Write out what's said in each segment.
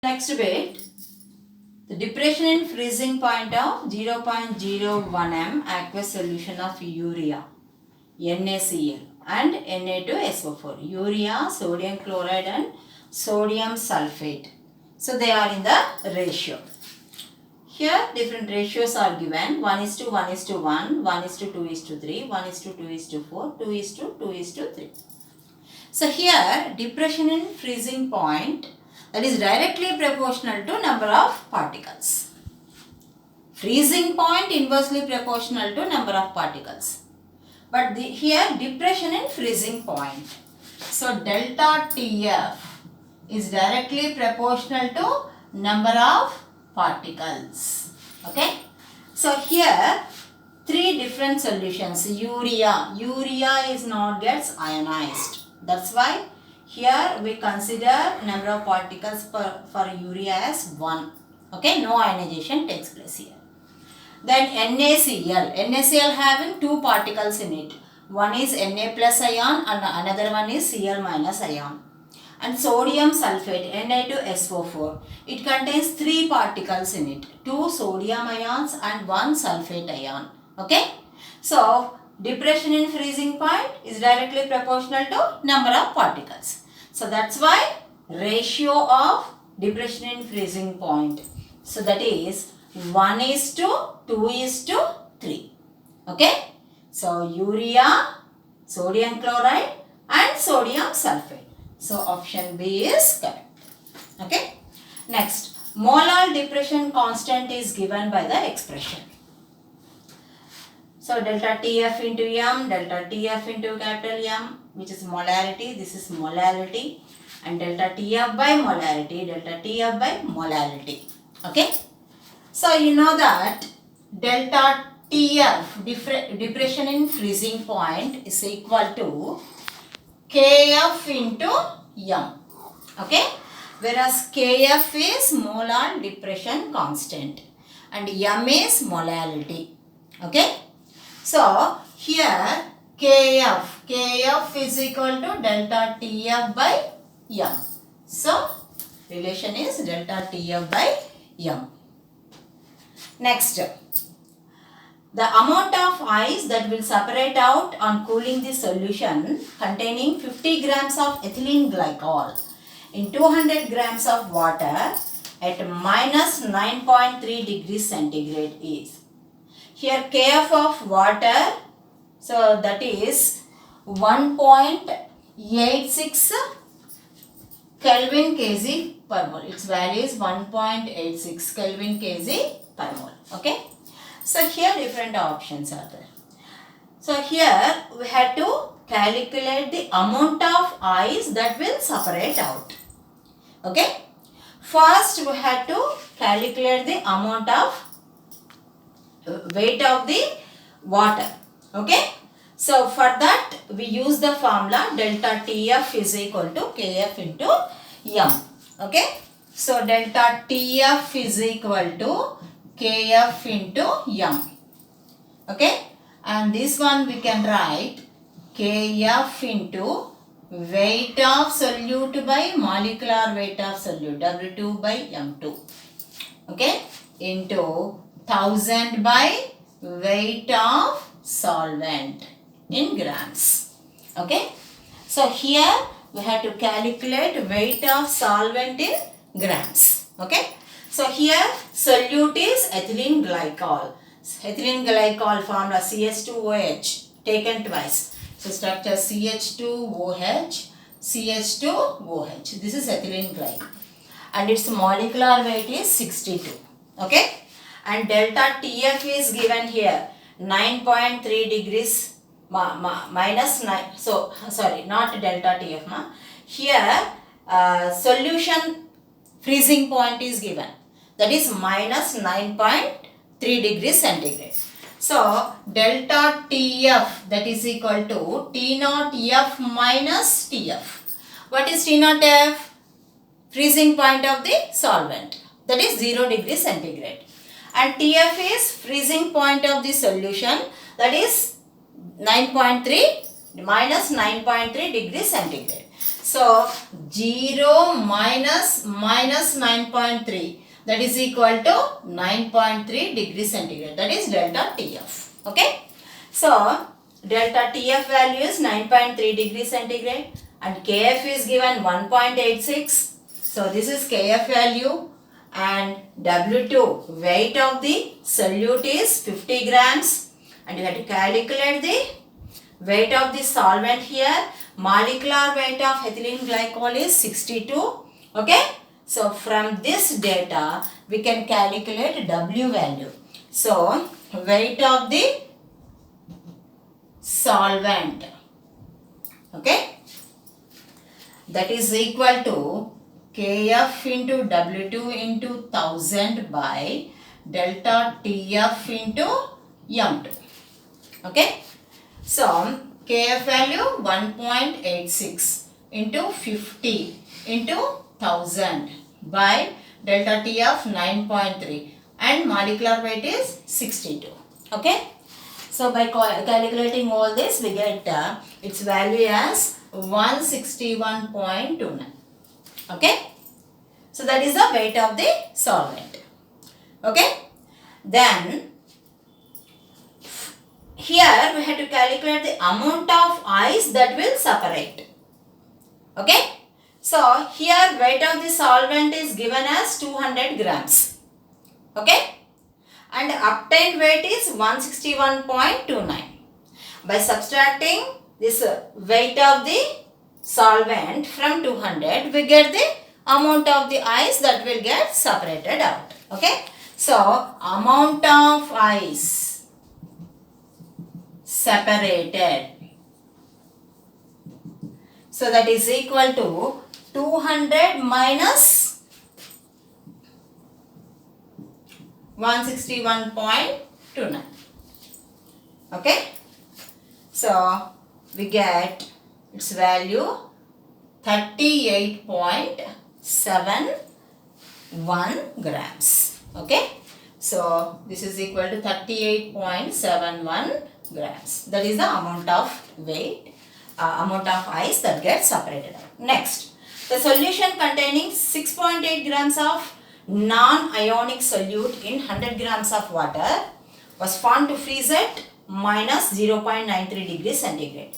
Next bit, the depression in freezing point of 0.01 m aqueous solution of urea, NaCl and Na2SO4, urea, sodium chloride and sodium sulfate. So they are in the ratio. Here different ratios are given, 1:1:1, 1:2:3, 1:2:4, 2:2:3. So here depression in freezing point, that is directly proportional to number of particles. Freezing point inversely proportional to number of particles. But here depression in freezing point. So delta TF is directly proportional to number of particles. Okay. So here three different solutions. Urea is not gets ionized. That's why here we consider number of particles for urea as 1. Okay, no ionization takes place here. Then NaCl having two particles in it. One is Na plus ion and another one is Cl minus ion. And sodium sulfate, Na2SO4. It contains three particles in it. Two sodium ions and one sulfate ion. Okay. So depression in freezing point is directly proportional to number of particles. So that's why ratio of depression in freezing point. So that is 1:2:3. Okay. So urea, sodium chloride and sodium sulfate. So option B is correct. Okay. Next, molar depression constant is given by the expression. So delta TF into M, delta TF into capital M, which is molarity, this is molarity, and delta TF by molarity, delta TF by molarity. Okay. So you know that delta TF, depression in freezing point, is equal to Kf into M. Okay. Whereas Kf is molar depression constant and M is molarity. Okay. So here Kf is equal to delta TF by M. So relation is delta TF by M. Next, the amount of ice that will separate out on cooling the solution containing 50 grams of ethylene glycol in 200 grams of water at minus 9.3 degrees centigrade is. Here Kf of water, so that is 1.86 Kelvin kg per mole. Its value is 1.86 Kelvin kg per mole. Okay. So here different options are there. So here we had to calculate the amount of ice that will separate out. Okay. First we had to calculate the amount of weight of the water. Okay. So for that we use the formula delta TF is equal to Kf into M. Okay. So delta TF is equal to Kf into M. Okay. And this one we can write Kf into weight of solute by molecular weight of solute, W2 by M2. Okay. Into 1000 by weight of solvent in grams. Okay. So here we have to calculate weight of solvent in grams. Okay. So here solute is ethylene glycol. Ethylene glycol formula CH2OH taken twice. So structure CH2OH, CH2OH. This is ethylene glycol. And its molecular weight is 62. Okay. And delta TF is given here 9.3 degrees minus 9. So sorry, not delta TF. Here solution freezing point is given. That is minus 9.3 degrees centigrade. So delta TF, that is equal to T naught F minus TF. What is T naught F? Freezing point of the solvent. That is 0 degrees centigrade. And TF is freezing point of the solution, that is 9.3 minus 9.3 degrees centigrade. So 0 minus 9.3, that is equal to 9.3 degrees centigrade, that is delta TF. Okay. So delta TF value is 9.3 degrees centigrade and KF is given 1.86. So this is KF value, and W2 weight of the solute is 50 grams, and you have to calculate the weight of the solvent here. Molecular weight of ethylene glycol is 62. Okay. So from this data we can calculate W value. So weight of the solvent, okay, that is equal to Kf into W2 into 1000 by delta TF into M2. Okay. So Kf value 1.86 into 50 into 1000 by delta TF 9.3 and molecular weight is 62. Okay. So by calculating all this, we get its value as 161.29. Okay. So that is the weight of the solvent. Okay. Then here we have to calculate the amount of ice that will separate. Okay. So here weight of the solvent is given as 200 grams. Okay. And obtained weight is 161.29. By subtracting this weight of the solvent from 200, we get the amount of the ice that will get separated out. Okay. So amount of ice separated, so that is equal to 200 minus 161.29. Okay. So we get its value 38.71 grams. Okay. So this is equal to 38.71 grams. That is the amount of weight, amount of ice that gets separated out. Next, the solution containing 6.8 grams of non-ionic solute in 100 grams of water was found to freeze at minus 0.93 degrees centigrade.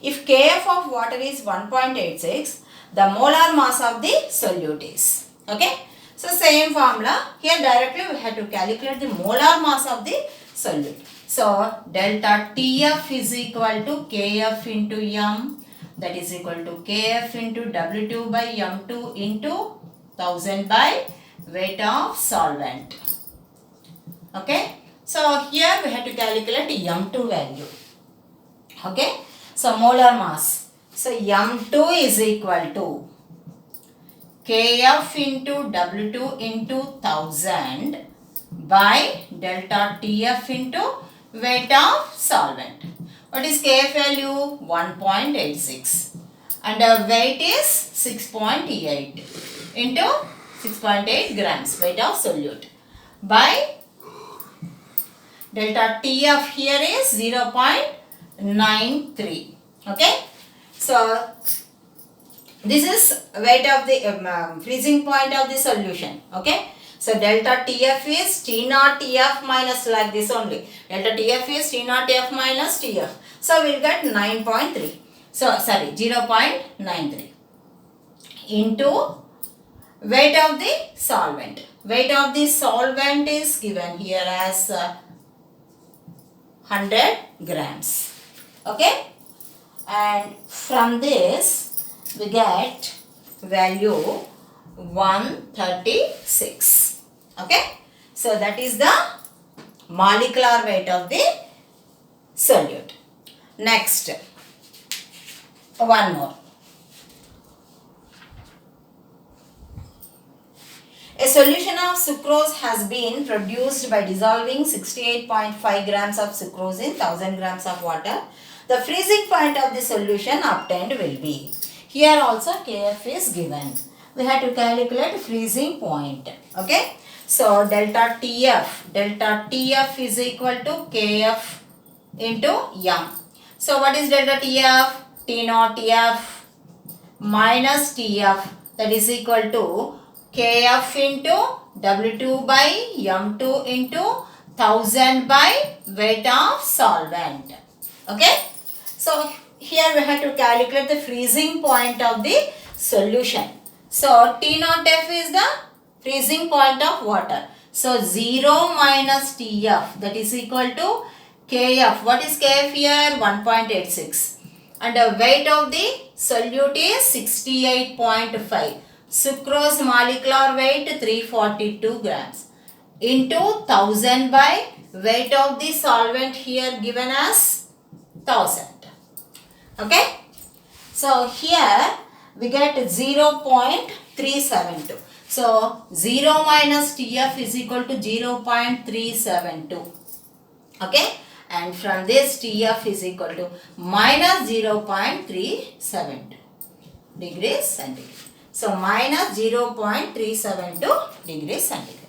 If Kf of water is 1.86, the molar mass of the solute is. Okay. So same formula. Here directly we have to calculate the molar mass of the solute. So delta TF is equal to Kf into M, that is equal to Kf into W2 by M2 into 1000 by weight of solvent. Okay. So here we have to calculate M2 value. Okay. So molar mass. So M2 is equal to Kf into W2 into 1000 by delta TF into weight of solvent. What is Kf value? 1.86 and weight is 6.8 into 6.8 grams weight of solute by delta TF here is 0.93. Okay. So this is weight of the freezing point of the solution. Okay. So delta TF is T naught TF minus, like this only. Delta TF is T naught F minus TF. So we will get 9.3. So sorry, 0.93 into weight of the solvent. Weight of the solvent is given here as 100 grams. Okay. And from this we get value 136. Okay. So that is the molecular weight of the solute. Next, one more. A solution of sucrose has been produced by dissolving 68.5 grams of sucrose in 1000 grams of water. The freezing point of the solution obtained will be. Here also Kf is given. We have to calculate freezing point. Okay. So delta TF is equal to Kf into M. So what is delta TF? T naught F minus TF, that is equal to KF into W2 by M2 into 1000 by weight of solvent. Okay. So here we have to calculate the freezing point of the solution. So T naught F is the freezing point of water. So 0 minus TF, that is equal to KF. What is KF here? 1.86. And the weight of the solute is 68.5. Sucrose molecular weight 342 grams into 1000 by weight of the solvent here given as 1000. Okay. So here we get 0.372. So 0 minus TF is equal to 0.372. Okay. And from this TF is equal to minus 0.372 degrees centigrade. So minus 0.372 degrees centigrade.